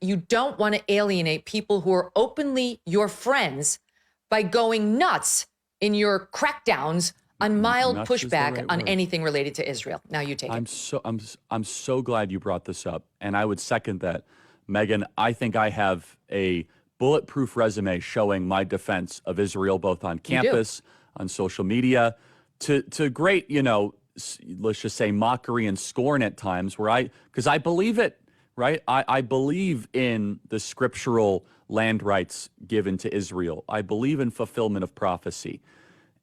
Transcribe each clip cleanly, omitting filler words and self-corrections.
you don't want to alienate people who are openly your friends by going nuts in your crackdowns on mild Nuts is the pushback right on word. anything related to Israel. Now you take it. I'm so glad you brought this up, and I would second that, Megan. I think I have a bulletproof resume showing my defense of Israel, both on campus, on social media, to great, let's just say mockery and scorn at times, because I believe it, right? I believe in the scriptural land rights given to Israel. I believe in fulfillment of prophecy.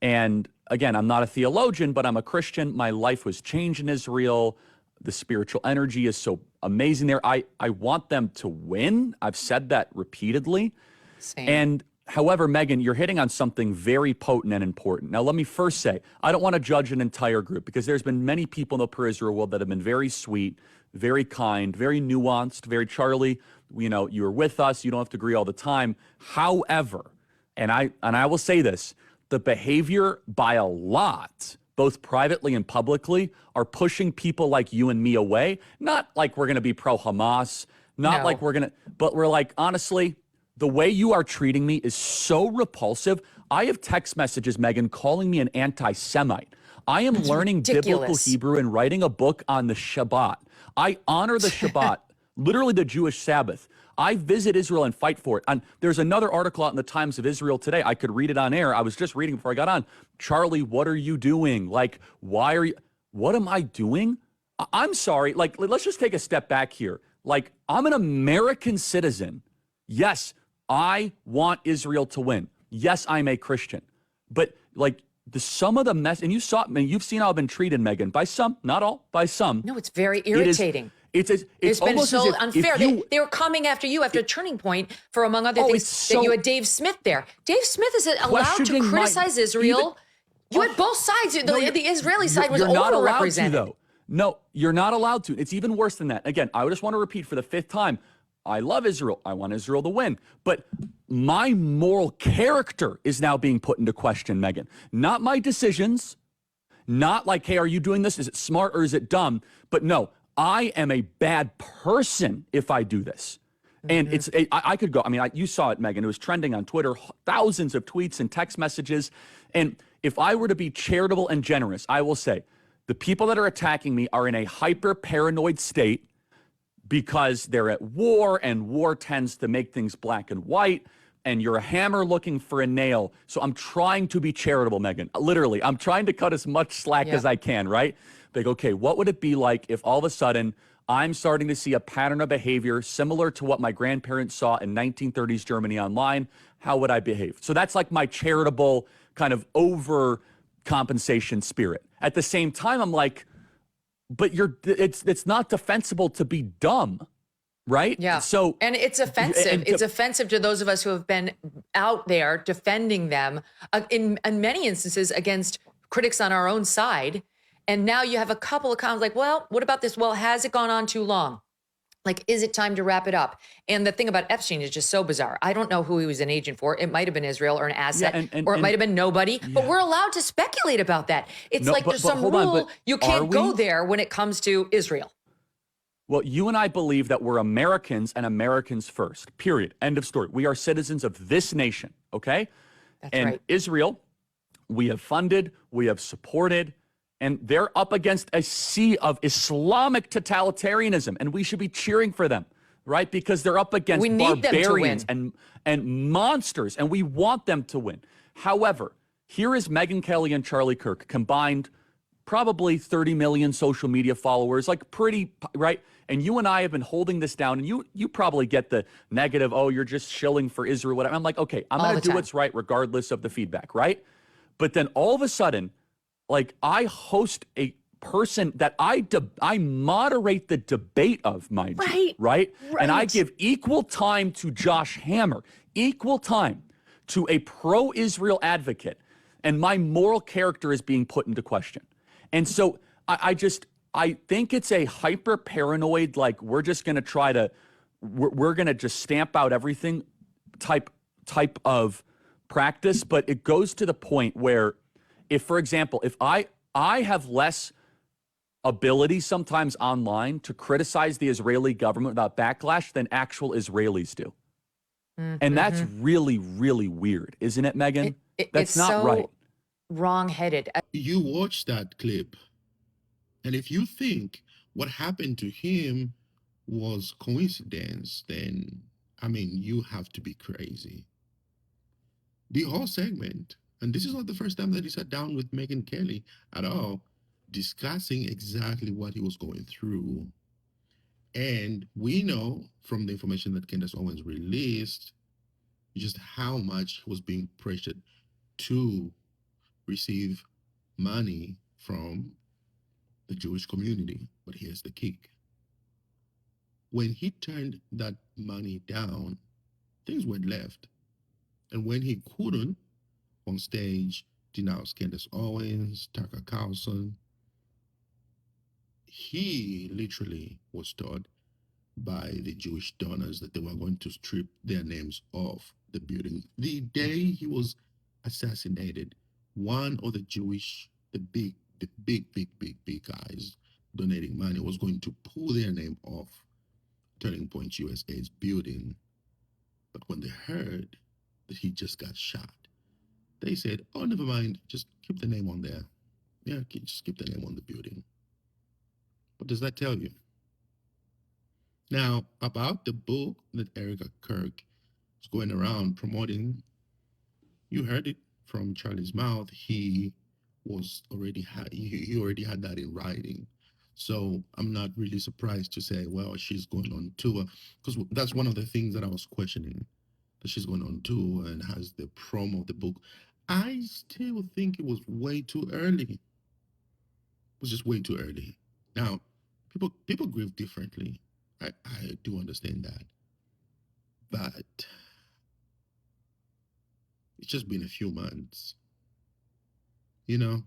And again, I'm not a theologian, but I'm a Christian. My life was changed in Israel. The spiritual energy is so amazing there. I want them to win. I've said that repeatedly. Same. And however, Megan, you're hitting on something very potent and important. Now, let me first say, I don't want to judge an entire group, because there's been many people in the pro-Israel world that have been very sweet, very kind, very nuanced, very Charlie, you're with us. You don't have to agree all the time. However, and I will say this, the behavior by a lot, both privately and publicly, are pushing people like you and me away. Not like we're going to be pro-Hamas, not like we're going to, but we're like, honestly, the way you are treating me is so repulsive. I have text messages, Megan, calling me an anti-Semite. I am learning biblical Hebrew and writing a book on the Shabbat. I honor the Shabbat, literally the Jewish Sabbath. I visit Israel and fight for it. And there's another article out in the Times of Israel today. I could read it on air. I was just reading before I got on. Charlie, what are you doing? Like, what am I doing? I'm sorry. Like, let's just take a step back here. Like, I'm an American citizen. Yes, I want Israel to win. Yes, I'm a Christian. But like, some of the mess, and you've seen how I've been treated, Megan, by some, not all, by some. No, it's very irritating. It's been almost so as if unfair. They were coming after you after a turning point for, among other things, that you had Dave Smith there. Dave Smith is allowed to criticize Israel. You had both sides. The Israeli side was overrepresented. Though. No, you're not allowed to. It's even worse than that. Again, I just want to repeat for the 5th time. I love Israel. I want Israel to win. But my moral character is now being put into question, Megan. Not my decisions. Not like, hey, are you doing this? Is it smart or is it dumb? But no, I am a bad person if I do this. And I could go, you saw it, Megan. It was trending on Twitter, thousands of tweets and text messages. And if I were to be charitable and generous, I will say the people that are attacking me are in a hyper-paranoid state because they're at war, and war tends to make things black and white, and you're a hammer looking for a nail. So I'm trying to be charitable, Megan. Literally, I'm trying to cut as much slack as I can, right? Like, okay, what would it be like if all of a sudden I'm starting to see a pattern of behavior similar to what my grandparents saw in 1930s Germany online? How would I behave? So that's like my charitable kind of overcompensation spirit. At the same time, I'm like, but it's not defensible to be dumb, right? Yeah. So, and it's offensive. It's offensive to those of us who have been out there defending them in many instances against critics on our own side. And now you have a couple of comments like, well, what about this? Well, has it gone on too long? Like, is it time to wrap it up? And the thing about Epstein is just so bizarre. I don't know who he was an agent for. It might have been Israel or an asset, or it might have been nobody. Yeah. But we're allowed to speculate about that. It's there's some rule. You can't go there when it comes to Israel. Well, you and I believe that we're Americans and Americans first, period. End of story. We are citizens of this nation, okay? That's right. Israel, we have funded, we have supported, and they're up against a sea of Islamic totalitarianism, and we should be cheering for them, right? Because they're up against barbarians and monsters, and we want them to win. However, here is Megyn Kelly and Charlie Kirk combined, probably 30 million social media followers, like pretty, right? And you and I have been holding this down, and you probably get the negative, oh, you're just shilling for Israel, whatever. I'm like, okay, I'm going to do what's right regardless of the feedback, right? But then all of a sudden, like, I host a person that I moderate the debate of, mind you, right? And I give equal time to Josh Hammer, equal time to a pro-Israel advocate, and my moral character is being put into question. And so I think it's a hyper-paranoid, like, we're just going to try to, we're going to just stamp out everything type of practice, but it goes to the point where, if, for example, if I have less ability sometimes online to criticize the Israeli government without backlash than actual Israelis do. And that's Mm-hmm. really, really weird, isn't it, Megan? It's That's not right. so wrong-headed. You watch that clip, and if you think what happened to him was coincidence, then I mean, you have to be crazy. The whole segment, and this is not the first time that he sat down with Megyn Kelly at all, discussing exactly what he was going through. And we know from the information that Candace Owens released just how much he was being pressured to receive money from the Jewish community. But here's the kick. When he turned that money down, things went left. And when he couldn't, on stage, denounce Candace Owens, Tucker Carlson, he literally was told by the Jewish donors that they were going to strip their names off the building. The day he was assassinated, one of the Jewish, the big guys donating money was going to pull their name off Turning Point USA's building. But when they heard that he just got shot, they said, oh, never mind, just keep the name on there. Yeah, just keep the name on the building. What does that tell you? Now, about the book that Erica Kirk is going around promoting, you heard it from Charlie's mouth. He already had that in writing. So I'm not really surprised to say, well, she's going on tour, because that's one of the things that I was questioning, that she's going on tour and has the promo of the book. I still think it was way too early. It was just way too early. Now, people grieve differently. I do understand that. But it's just been a few months. You know,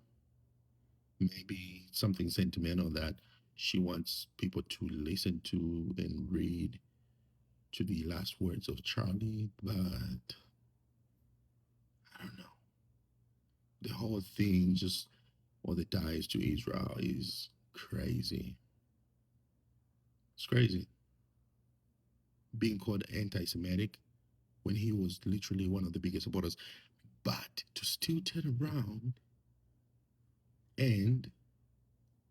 maybe something sentimental that she wants people to listen to and read to the last words of Charlie, but I don't know. The whole thing, just all the ties to Israel, is crazy. It's crazy. Being called anti-Semitic when he was literally one of the biggest supporters, but to still turn around and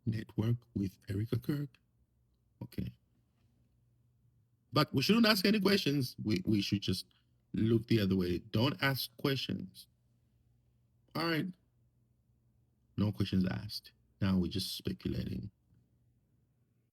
network with Erica Kirk. Okay. But we shouldn't ask any questions. We should just look the other way. Don't ask questions. All right. No questions asked. Now we're just speculating.